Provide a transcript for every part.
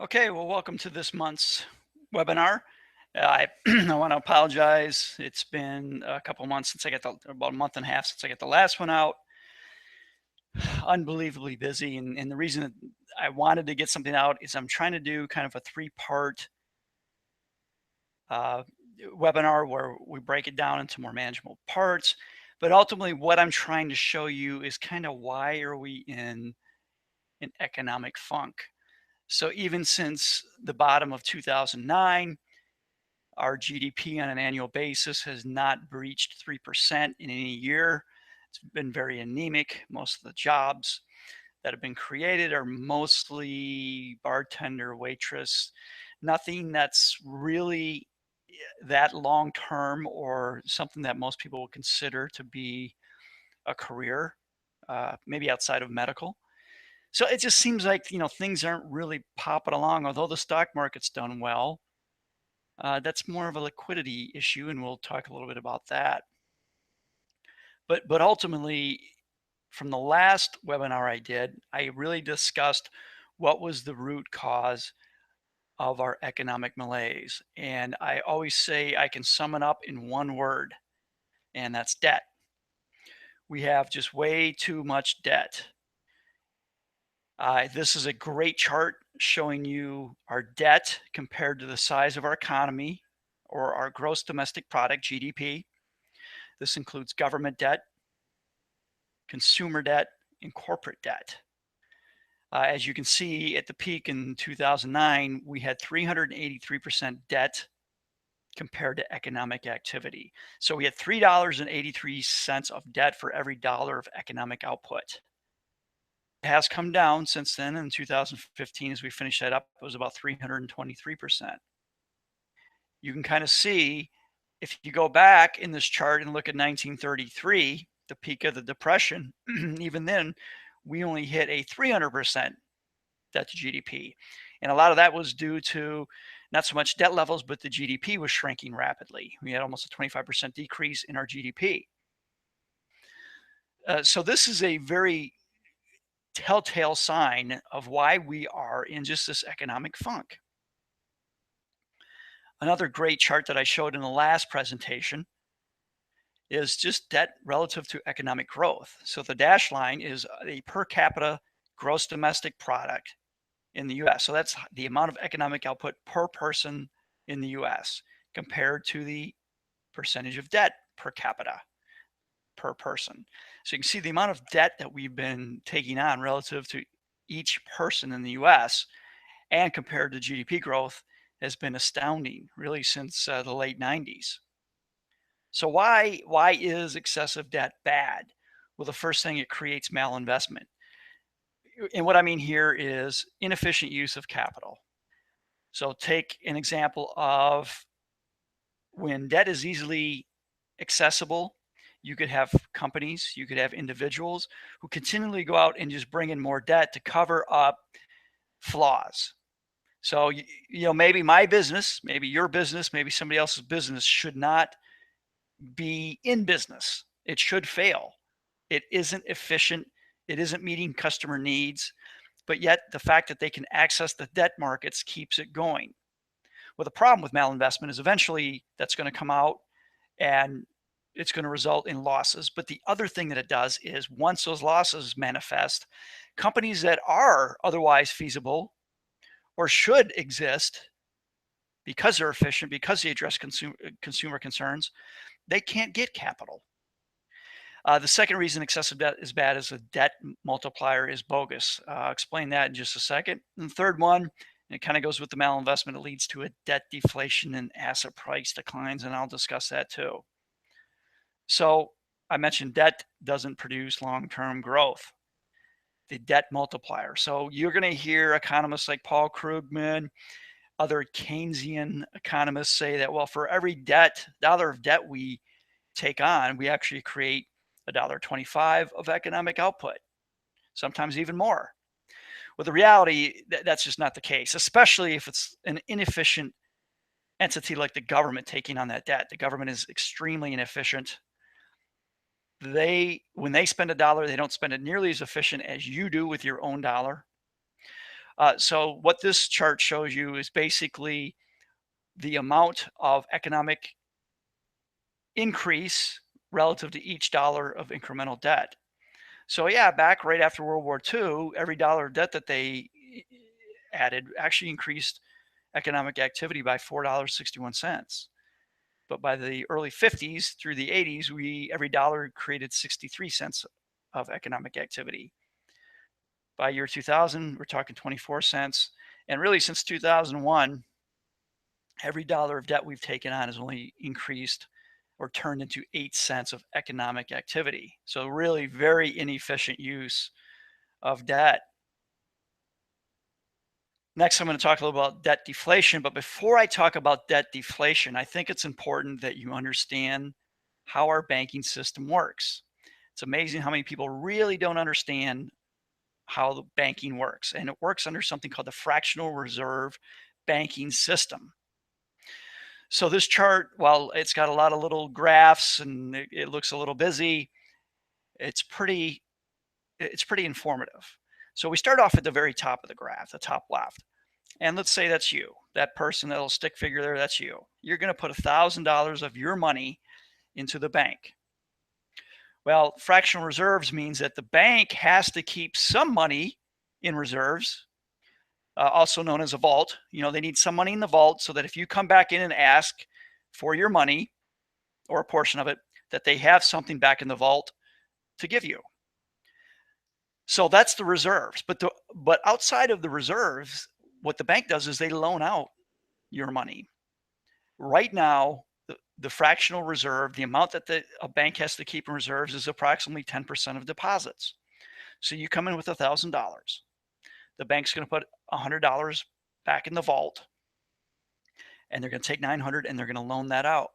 Okay, well, welcome to this month's webinar. I I want to apologize. It's been a couple months since about a month and a half since I got the last one out. Unbelievably busy, and the reason that I wanted to get something out is I'm trying to do kind of a three-part uh, webinar where we break it down into more manageable parts. But ultimately, what I'm trying to show you is kind of why are we in an economic funk. So even since the bottom of 2009, our GDP on an annual basis has not breached 3% in any year. It's been very anemic. Most of the jobs that have been created are mostly bartender, waitress, nothing that's really that long term or something that most people would consider to be a career, maybe outside of medical. So it just seems like things aren't really popping along. Although the stock market's done well, that's more of a liquidity issue, and we'll talk a little bit about that. But ultimately, from the last webinar I did, I really discussed what was the root cause of our economic malaise. And I always say I can sum it up in one word, and that's debt. We have just way too much debt. This is a great chart showing you our debt compared to the size of our economy or our gross domestic product, GDP. This includes government debt, consumer debt, and corporate debt. As you can see, at the peak in 2009, we had 383% debt compared to economic activity. So we had $3.83 of debt for every dollar of economic output. It has come down since then. In 2015, as we finished that up, it was about 323%. You can kind of see if you go back in this chart and look at 1933, the peak of the Depression, even then, we only hit a 300% debt to GDP. And a lot of that was due to not so much debt levels, but the GDP was shrinking rapidly. We had almost a 25% decrease in our GDP. So this is a very telltale sign of why we are in just this economic funk. Another great chart that I showed in the last presentation is just debt relative to economic growth. So the dashed line is a per capita gross domestic product in the US. So that's the amount of economic output per person in the US compared to the percentage of debt per capita per person. So you can see the amount of debt that we've been taking on relative to each person in the US and compared to GDP growth has been astounding, really, since the late 90s. So why is excessive debt bad? Well, the first thing, it creates malinvestment. And what I mean here is inefficient use of capital. So take an example of when debt is easily accessible, you could have companies, you could have individuals who continually go out and just bring in more debt to cover up flaws. So, maybe my business, maybe your business, maybe somebody else's business should not be in business. It should fail. It isn't efficient. It isn't meeting customer needs. But yet, the fact that they can access the debt markets keeps it going. Well, the problem with malinvestment is eventually that's going to come out and it's going to result in losses. But the other thing that it does is once those losses manifest, companies that are otherwise feasible or should exist because they're efficient, because they address consumer concerns, they can't get capital. The second reason excessive debt is bad is the debt multiplier is bogus. I'll explain that in just a second. And the third one, and it kind of goes with the malinvestment, it leads to a debt deflation and asset price declines, and I'll discuss that too. So I mentioned debt doesn't produce long-term growth. The debt multiplier. So you're going to hear economists like Paul Krugman, other Keynesian economists say that, well, for every dollar of debt we take on, we actually create $1.25 of economic output, sometimes even more. Well, the reality, that's just not the case, especially if it's an inefficient entity like the government taking on that debt. The government is extremely inefficient. When they spend a dollar, they don't spend it nearly as efficient as you do with your own dollar. So what this chart shows you is basically the amount of economic increase relative to each dollar of incremental debt. So yeah, back right after World War II, every dollar of debt that they added actually increased economic activity by $4.61. But by the early 50s through the 80s, every dollar created 63 cents of economic activity. By year 2000, we're talking 24 cents. And really, since 2001, every dollar of debt we've taken on has only increased or turned into 8 cents of economic activity. So really very inefficient use of debt. Next, I'm going to talk a little about debt deflation. But before I talk about debt deflation, I think it's important that you understand how our banking system works. It's amazing how many people really don't understand how the banking works. And it works under something called the fractional reserve banking system. So this chart, while it's got a lot of little graphs and it looks a little busy, it's pretty informative. So we start off at the very top of the graph, the top left. And let's say that's you, that person, that little stick figure there, that's you. You're going to put $1,000 of your money into the bank. Well, fractional reserves means that the bank has to keep some money in reserves, also known as a vault. You know, they need some money in the vault so that if you come back in and ask for your money or a portion of it, that they have something back in the vault to give you. So that's the reserves. But outside of the reserves, what the bank does is they loan out your money. Right now, the fractional reserve, the amount that a bank has to keep in reserves is approximately 10% of deposits. So you come in with $1,000. The bank's going to put $100 back in the vault, and they're going to take $900 and they're going to loan that out.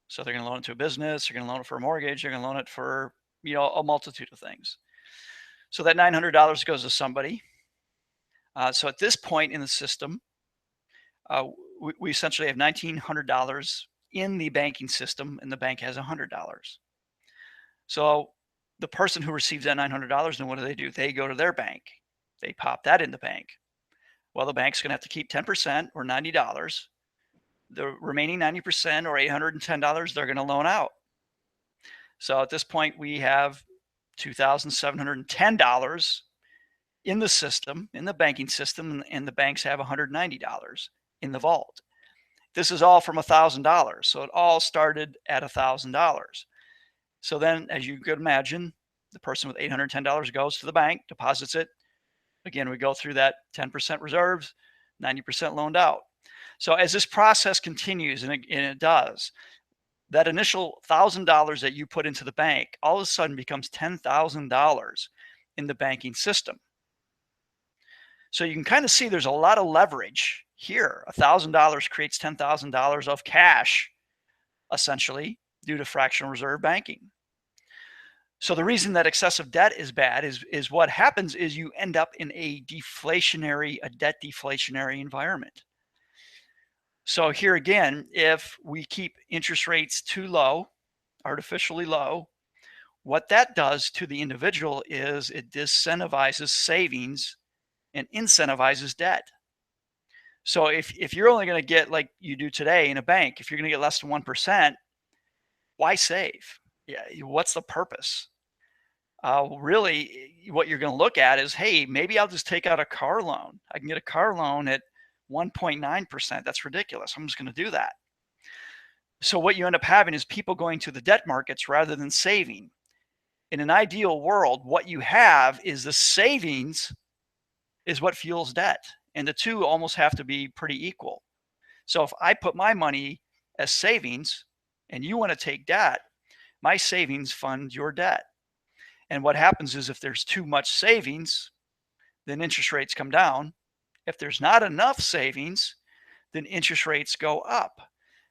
So they're going to loan it to a business, they're going to loan it for a mortgage, they're going to loan it for, a multitude of things. So that $900 goes to somebody. So at this point in the system, we essentially have $1,900 in the banking system, and the bank has $100. So the person who receives that $900, then what do? They go to their bank. They pop that in the bank. Well, the bank's going to have to keep 10% or $90. The remaining 90% or $810, they're going to loan out. So at this point, we have $2,710 in the system, in the banking system, and the banks have $190 in the vault. This is all from $1,000. So it all started at $1,000. So then, as you could imagine, the person with $810 goes to the bank, deposits it. Again, we go through that 10% reserves, 90% loaned out. So as this process continues, and it does, that initial $1,000 that you put into the bank all of a sudden becomes $10,000 in the banking system. So you can kind of see there's a lot of leverage here. $1,000 creates $10,000 of cash, essentially, due to fractional reserve banking. So the reason that excessive debt is bad is what happens is you end up in a debt deflationary environment. So here again, if we keep interest rates too low, artificially low, what that does to the individual is it disincentivizes savings and incentivizes debt. So if you're only going to get, like you do today in a bank, if you're going to get less than 1%, why save? Yeah, what's the purpose? Really, what you're going to look at is, hey, maybe I'll just take out a car loan. I can get a car loan at 1.9%. That's ridiculous. I'm just going to do that. So what you end up having is people going to the debt markets rather than saving. In an ideal world, what you have is the savings is what fuels debt. And the two almost have to be pretty equal. So if I put my money as savings and you want to take debt, my savings fund your debt. And what happens is if there's too much savings, then interest rates come down. If there's not enough savings, then interest rates go up.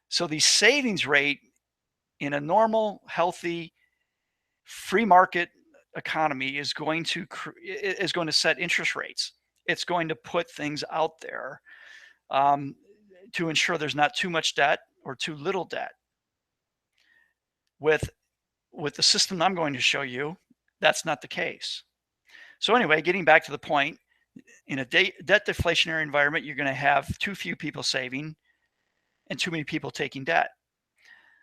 So the savings rate in a normal, healthy, free market economy is going to set interest rates. It's going to put things out there to ensure there's not too much debt or too little debt. With the system I'm going to show you, that's not the case. So anyway, getting back to the point, In a debt deflationary environment, you're going to have too few people saving and too many people taking debt.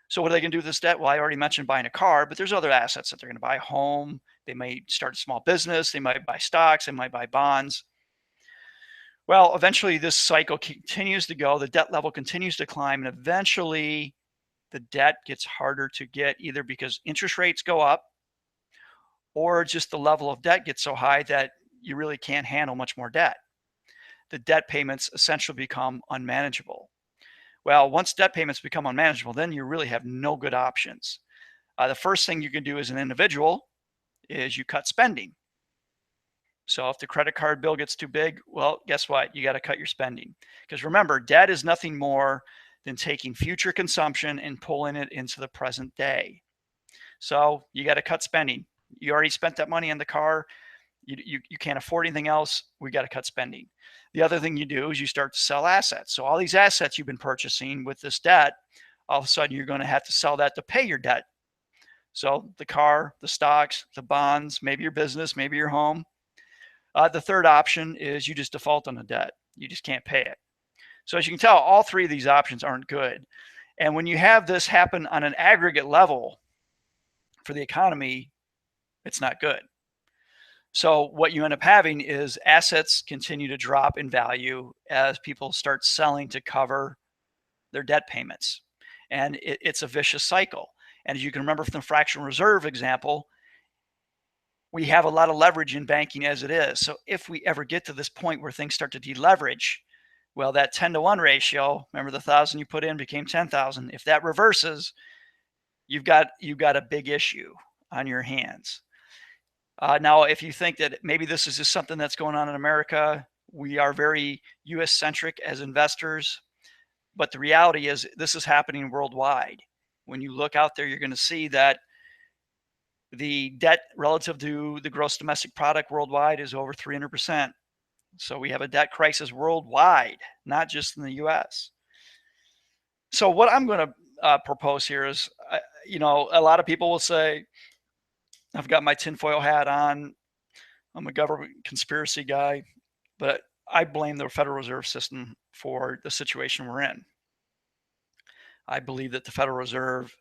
So what are they going to do with this debt? Well, I already mentioned buying a car, but there's other assets that they're going to buy: a home. They may start a small business. They might buy stocks. They might buy bonds. Well, eventually this cycle continues to go. The debt level continues to climb, and eventually the debt gets harder to get, either because interest rates go up or just the level of debt gets so high that you really can't handle much more debt. The debt payments essentially become unmanageable. Well, once debt payments become unmanageable, then you really have no good options. The first thing you can do as an individual is you cut spending. So if the credit card bill gets too big, well, guess what? You got to cut your spending. Because remember, debt is nothing more than taking future consumption and pulling it into the present day. So you got to cut spending. You already spent that money on the car. You can't afford anything else. We got to cut spending. The other thing you do is you start to sell assets. So all these assets you've been purchasing with this debt, all of a sudden you're going to have to sell that to pay your debt. So the car, the stocks, the bonds, maybe your business, maybe your home. The third option is you just default on the debt. You just can't pay it. So as you can tell, all three of these options aren't good. And when you have this happen on an aggregate level for the economy, it's not good. So what you end up having is assets continue to drop in value as people start selling to cover their debt payments. And it's a vicious cycle. And as you can remember from the fractional reserve example, we have a lot of leverage in banking as it is. So if we ever get to this point where things start to deleverage, well, that 10-to-1 ratio, remember the 1,000 you put in became 10,000. If that reverses, you've got a big issue on your hands. Now, if you think that maybe this is just something that's going on in America, we are very US centric as investors, but the reality is this is happening worldwide. When you look out there, you're going to see that the debt relative to the gross domestic product worldwide is over 300%. So we have a debt crisis worldwide, not just in the US. So what I'm going to propose here is, a lot of people will say, I've got my tinfoil hat on, I'm a government conspiracy guy, but I blame the Federal Reserve System for the situation we're in. I believe that the Federal Reserve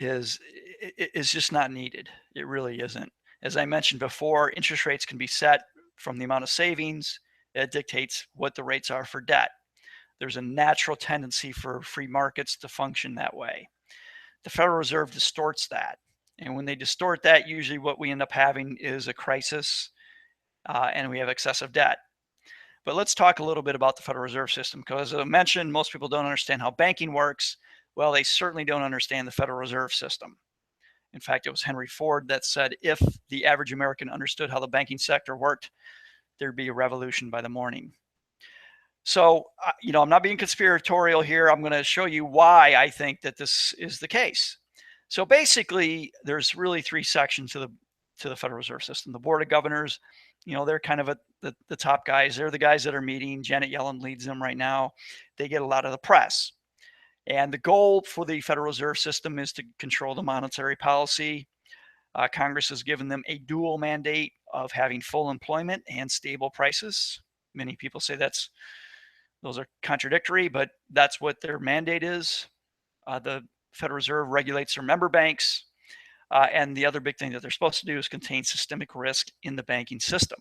is just not needed. It really isn't. As I mentioned before, interest rates can be set from the amount of savings. It dictates what the rates are for debt. There's a natural tendency for free markets to function that way. The Federal Reserve distorts that. And when they distort that, usually what we end up having is a crisis and we have excessive debt. But let's talk a little bit about the Federal Reserve System, because as I mentioned, most people don't understand how banking works. Well, they certainly don't understand the Federal Reserve System. In fact, it was Henry Ford that said, if the average American understood how the banking sector worked, there'd be a revolution by the morning. So, I'm not being conspiratorial here. I'm going to show you why I think that this is the case. So basically, there's really three sections to the Federal Reserve System. The Board of Governors, they're kind of the top guys. They're the guys that are meeting. Janet Yellen leads them right now. They get a lot of the press. And the goal for the Federal Reserve System is to control the monetary policy. Congress has given them a dual mandate of having full employment and stable prices. Many people say those are contradictory, but that's what their mandate is. The Federal Reserve regulates their member banks. And the other big thing that they're supposed to do is contain systemic risk in the banking system.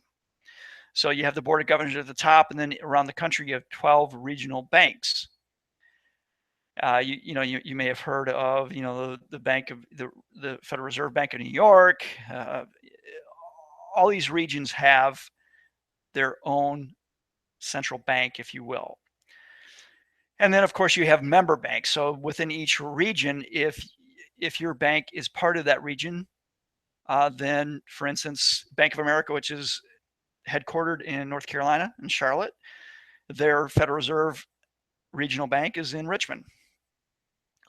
So you have the Board of Governors at the top, and then around the country, you have 12 regional banks. You may have heard of, the bank of the Federal Reserve Bank of New York. All these regions have their own central bank, if you will. And then, of course, you have member banks. So within each region, if your bank is part of that region, then, for instance, Bank of America, which is headquartered in North Carolina, in Charlotte, their Federal Reserve regional bank is in Richmond.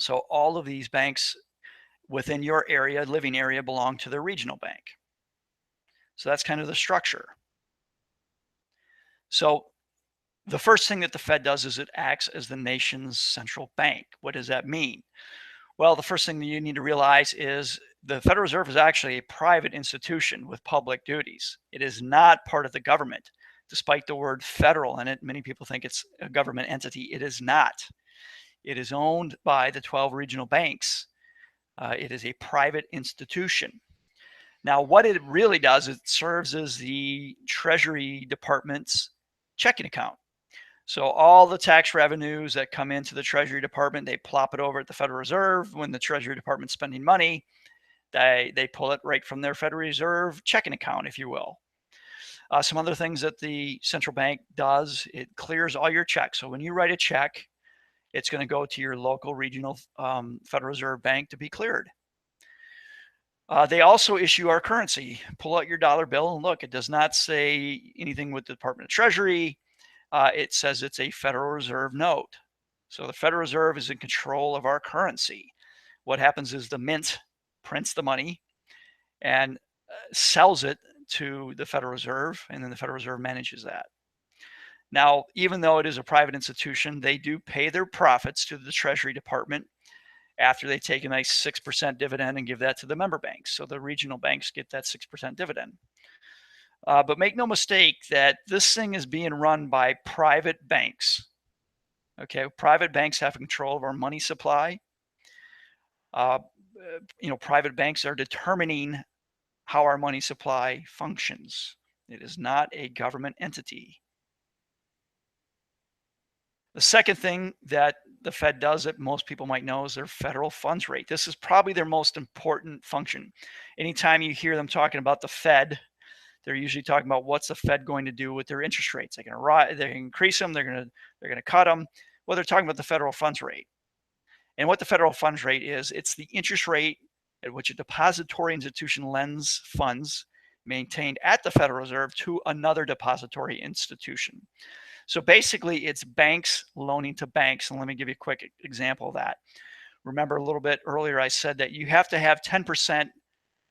So all of these banks within your area, living area, belong to their regional bank. So that's kind of the structure. So the first thing that the Fed does is it acts as the nation's central bank. What does that mean? Well, the first thing that you need to realize is the Federal Reserve is actually a private institution with public duties. It is not part of the government. despite the word federal in it. Many people think it's a government entity. It is not. It is owned by the 12 regional banks. It is a private institution. Now, what it really does, it serves as the Treasury Department's checking account. So all the tax revenues that come into the Treasury Department, they plop it over at the Federal Reserve. When the Treasury Department's spending money, they pull it right from their Federal Reserve checking account, if you will. Some other things that the central bank does, it clears all your checks. So when you write a check, it's going to go to your local regional Federal Reserve Bank to be cleared. They also issue our currency. Pull out your dollar bill and look, it does not say anything with the Department of Treasury. It says it's a Federal Reserve note. So the Federal Reserve is in control of our currency. What happens is the mint prints the money and sells it to the Federal Reserve, and then the Federal Reserve manages that. Now, even though it is a private institution, they do pay their profits to the Treasury Department after they take a nice 6% dividend and give that to the member banks. So the regional banks get that 6% dividend. But make no mistake that this thing is being run by private banks. Okay, private banks have control of our money supply. Private banks are determining how our money supply functions. It is not a government entity. The second thing that the Fed does that most people might know is their federal funds rate. This is probably their most important function. Anytime you hear them talking about the Fed, they're usually talking about what's the Fed going to do with their interest rates. They're going to increase them. They're going to cut them. Well, they're talking about the federal funds rate. And what the federal funds rate is, it's the interest rate at which a depository institution lends funds maintained at the Federal Reserve to another depository institution. So basically, it's banks loaning to banks. And let me give you a quick example of that. Remember a little bit earlier, I said that you have to have 10%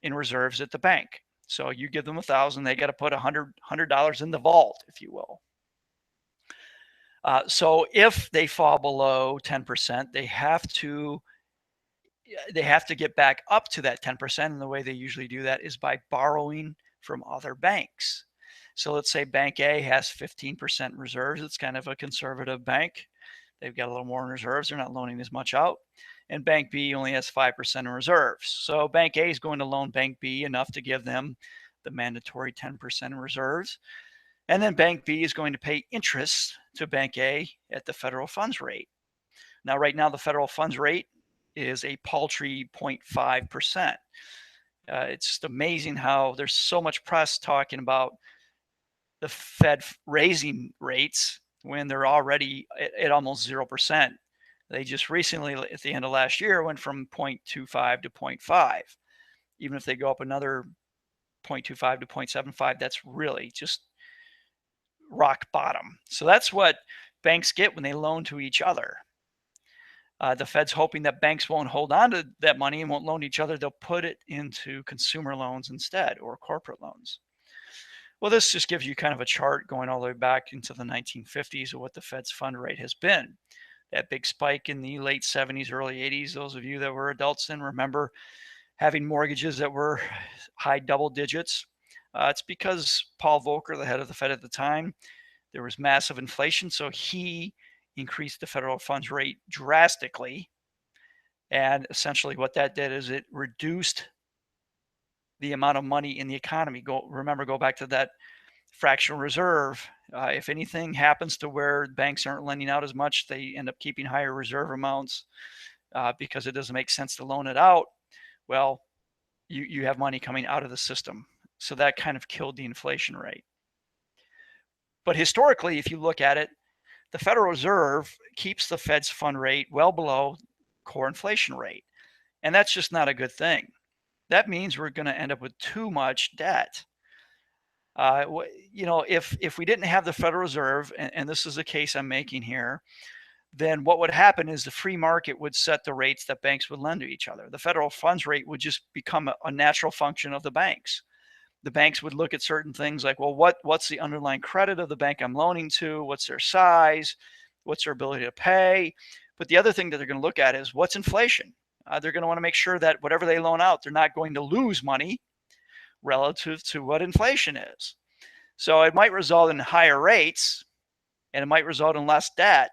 in reserves at the bank. So you give them $1,000, they got to put $100 in the vault, if you will. So if they fall below 10%, they have to get back up to that 10%. And the way they usually do that is by borrowing from other banks. So let's say Bank A has 15% reserves. It's kind of a conservative bank. They've got a little more in reserves. They're not loaning as much out. And Bank B only has 5% in reserves. So Bank A is going to loan Bank B enough to give them the mandatory 10% in reserves. And then Bank B is going to pay interest to Bank A at the federal funds rate. Now, right now, the federal funds rate is a paltry 0.5%. It's just amazing how there's so much press talking about the Fed raising rates when they're already at almost 0%. They just recently, at the end of last year, went from 0.25 to 0.5. Even if they go up another 0.25 to 0.75, that's really just rock bottom. So that's what banks get when they loan to each other. The Fed's hoping that banks won't hold on to that money and won't loan to each other. They'll put it into consumer loans instead, or corporate loans. Well, this just gives you kind of a chart going all the way back into the 1950s of what the Fed's fund rate has been. That big spike in the late 70s, early 80s, those of you that were adults then remember having mortgages that were high double digits. It's because Paul Volcker, the head of the Fed at the time, there was massive inflation, so he increased the federal funds rate drastically. And essentially what that did is it reduced the amount of money in the economy. Go back to that fractional reserve. If anything happens to where banks aren't lending out as much, they end up keeping higher reserve amounts because it doesn't make sense to loan it out. Well, you have money coming out of the system. So that kind of killed the inflation rate. But historically, if you look at it, the Federal Reserve keeps the Fed's fund rate well below core inflation rate. And that's just not a good thing. That means we're going to end up with too much debt. If we didn't have the Federal Reserve, and this is the case I'm making here, then what would happen is the free market would set the rates that banks would lend to each other. The federal funds rate would just become a natural function of the banks. The banks would look at certain things like, well, what's the underlying credit of the bank I'm loaning to? What's their size? What's their ability to pay? But the other thing that they're going to look at is what's inflation? They're going to want to make sure that whatever they loan out, they're not going to lose money relative to what inflation is. So it might result in higher rates and it might result in less debt,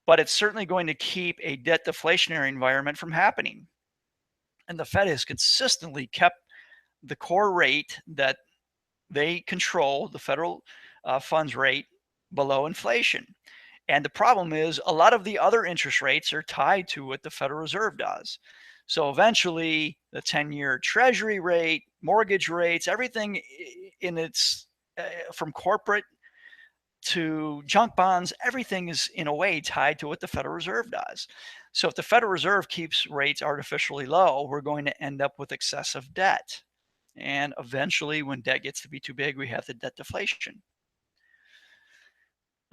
but it's certainly going to keep a debt deflationary environment from happening. And the Fed has consistently kept the core rate that they control, the federal funds rate, below inflation. And the problem is a lot of the other interest rates are tied to what the Federal Reserve does. So eventually, the 10-year Treasury rate, mortgage rates, everything in its from corporate to junk bonds, everything is in a way tied to what the Federal Reserve does. So if the Federal Reserve keeps rates artificially low, we're going to end up with excessive debt. And eventually, when debt gets to be too big, we have the debt deflation.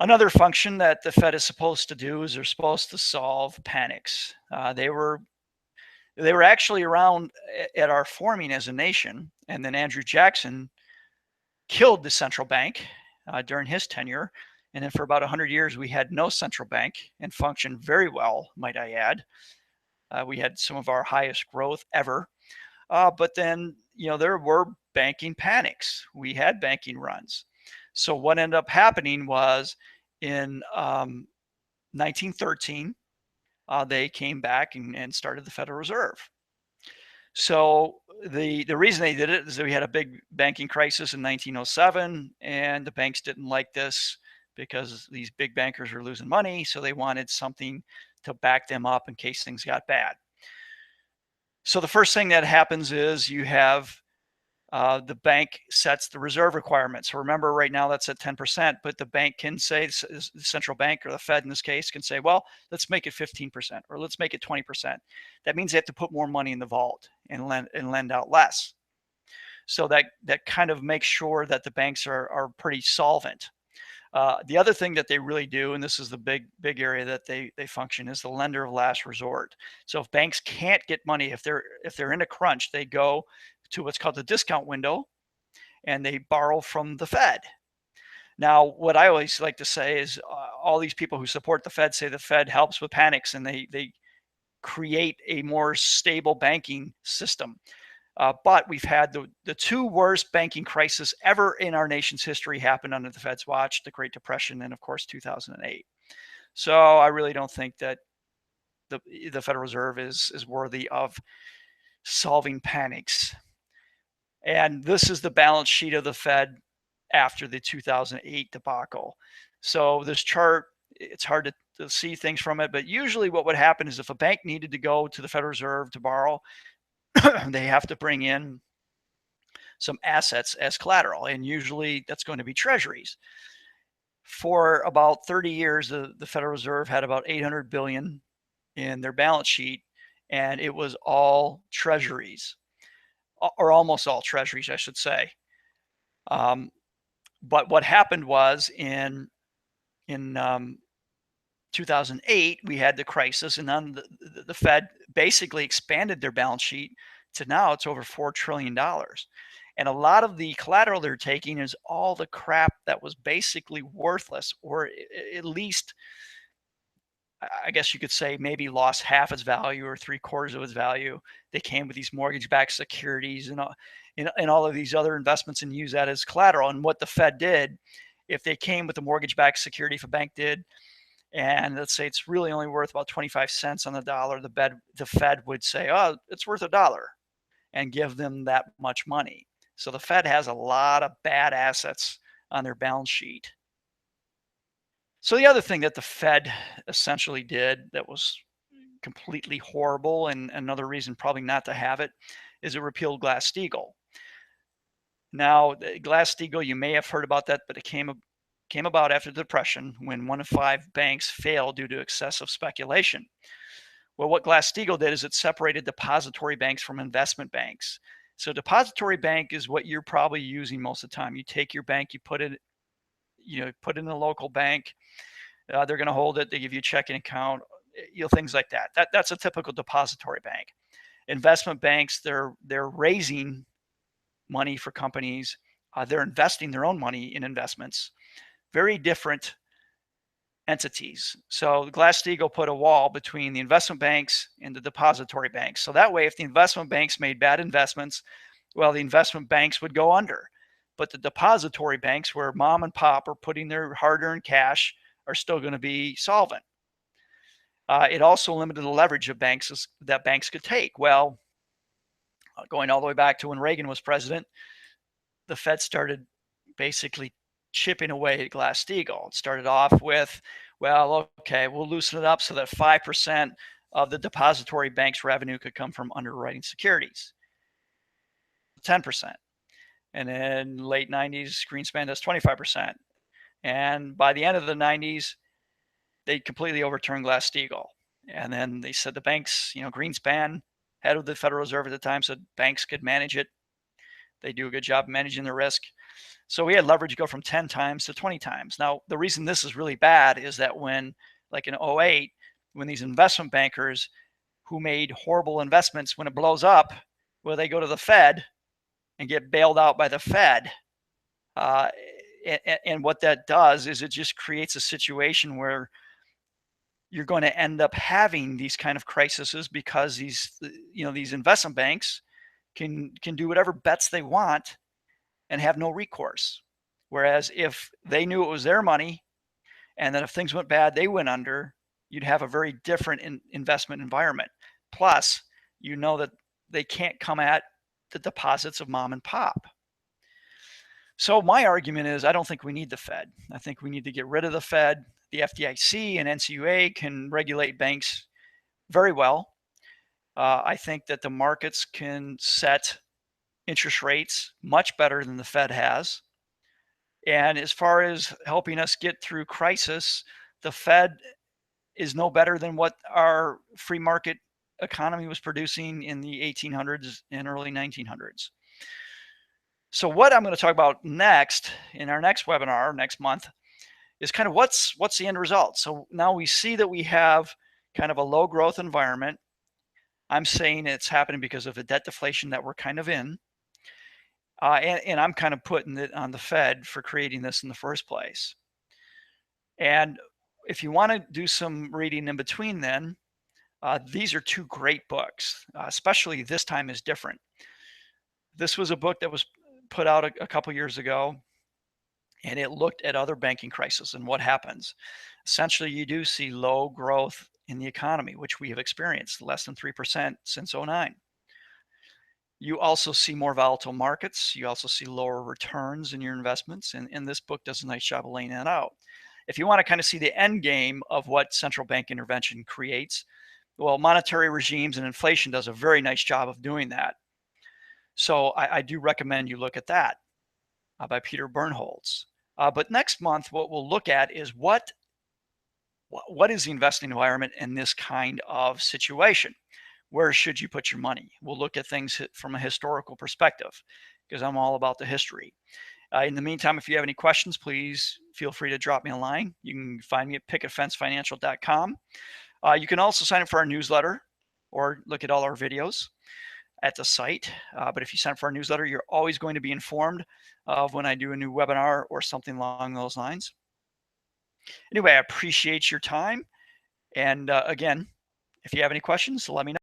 Another function that the Fed is supposed to do is they're supposed to solve panics. They were actually around at our forming as a nation, and then Andrew Jackson killed the central bank during his tenure. And then for about 100 years, we had no central bank and functioned very well, might I add. We had some of our highest growth ever. But then, there were banking panics. We had banking runs. So what ended up happening was in 1913, they came back and started the Federal Reserve. So the reason they did it is that we had a big banking crisis in 1907, and the banks didn't like this because these big bankers were losing money. So they wanted something to back them up in case things got bad. So the first thing that happens is you have the bank sets the reserve requirements. So remember, right now that's at 10%, but the bank can say, the central bank or the Fed in this case can say, well, let's make it 15% or let's make it 20%. That means they have to put more money in the vault and lend out less. So that kind of makes sure that the banks are pretty solvent. The other thing that they really do, and this is the big area that they function, is the lender of last resort. So if banks can't get money, if they're in a crunch, they go to what's called the discount window, and they borrow from the Fed. Now, what I always like to say is all these people who support the Fed say the Fed helps with panics, and they create a more stable banking system. But we've had the two worst banking crises ever in our nation's history happen under the Fed's watch: the Great Depression and, of course, 2008. So I really don't think that the Federal Reserve is worthy of solving panics. And this is the balance sheet of the Fed after the 2008 debacle. So this chart, it's hard to see things from it, but usually what would happen is if a bank needed to go to the Federal Reserve to borrow, they have to bring in some assets as collateral, and usually that's going to be treasuries. For about 30 years, the Federal Reserve had about 800 billion in their balance sheet, and it was all treasuries, or almost all treasuries, I should say. But what happened was in 2008, we had the crisis, and then the Fed basically expanded their balance sheet to now it's over $4 trillion. And a lot of the collateral they're taking is all the crap that was basically worthless, or at least, I guess you could say, maybe lost half its value or 3/4 of its value. They came with these mortgage-backed securities and all of these other investments and use that as collateral. And what the Fed did, if they came with a mortgage-backed security, if a bank did, and let's say it's really only worth about 25 cents on the dollar, the Fed would say, oh, it's worth $1, and give them that much money. So the Fed has a lot of bad assets on their balance sheet. So the other thing that the Fed essentially did that was completely horrible, and another reason probably not to have it, is it repealed Glass-Steagall. Now, Glass-Steagall, you may have heard about that, but it came about after the Depression when 1 of 5 banks failed due to excessive speculation. Well, what Glass-Steagall did is it separated depository banks from investment banks. So depository bank is what you're probably using most of the time. You take your bank, you put it in a local bank. They're going to hold it. They give you a checking account, things like that. That's a typical depository bank. Investment banks, they're raising money for companies. They're investing their own money in investments. Very different entities. So Glass-Steagall put a wall between the investment banks and the depository banks. So that way, if the investment banks made bad investments, well, the investment banks would go under. but the depository banks where mom and pop are putting their hard-earned cash are still going to be solvent. It also limited the leverage of banks that banks could take. Well, going all the way back to when Reagan was president, the Fed started basically chipping away at Glass-Steagall. It started off with, well, okay, we'll loosen it up so that 5% of the depository bank's revenue could come from underwriting securities, 10%. And then late 90s, Greenspan does 25%. And by the end of the 90s, they completely overturned Glass-Steagall. And then they said the banks, Greenspan, head of the Federal Reserve at the time, said banks could manage it. They do a good job managing the risk. So we had leverage go from 10 times to 20 times. Now, the reason this is really bad is that when, like in 08, when these investment bankers who made horrible investments, when it blows up, well, they go to the Fed and get bailed out by the Fed. And what that does is it just creates a situation where you're going to end up having these kind of crises because these investment banks can do whatever bets they want and have no recourse. Whereas if they knew it was their money and that if things went bad, they went under, you'd have a very different investment environment. Plus, that they can't come at the deposits of mom and pop. So my argument is I don't think we need the Fed. I think we need to get rid of the Fed. The FDIC and NCUA can regulate banks very well. I think that the markets can set interest rates much better than the Fed has. And as far as helping us get through crisis, the Fed is no better than what our free market economy was producing in the 1800s and early 1900s. So what I'm going to talk about next in our next webinar next month is kind of what's the end result. So now we see that we have kind of a low growth environment. I'm saying it's happening because of the debt deflation that we're kind of in. And I'm kind of putting it on the Fed for creating this in the first place. And if you want to do some reading in between then, these are two great books, especially This Time is Different. This was a book that was put out a couple years ago, and it looked at other banking crises and what happens. Essentially, you do see low growth in the economy, which we have experienced, less than 3% since 09. You also see more volatile markets. You also see lower returns in your investments, and this book does a nice job of laying that out. If you want to kind of see the end game of what central bank intervention creates, well, monetary regimes and inflation does a very nice job of doing that. So I do recommend you look at that by Peter Bernholz. But next month, what we'll look at is what is the investing environment in this kind of situation? Where should you put your money? We'll look at things from a historical perspective because I'm all about the history. In the meantime, if you have any questions, please feel free to drop me a line. You can find me at picketfencefinancial.com. You can also sign up for our newsletter or look at all our videos at the site. But if you sign up for our newsletter, you're always going to be informed of when I do a new webinar or something along those lines. Anyway, I appreciate your time. And again, if you have any questions, let me know.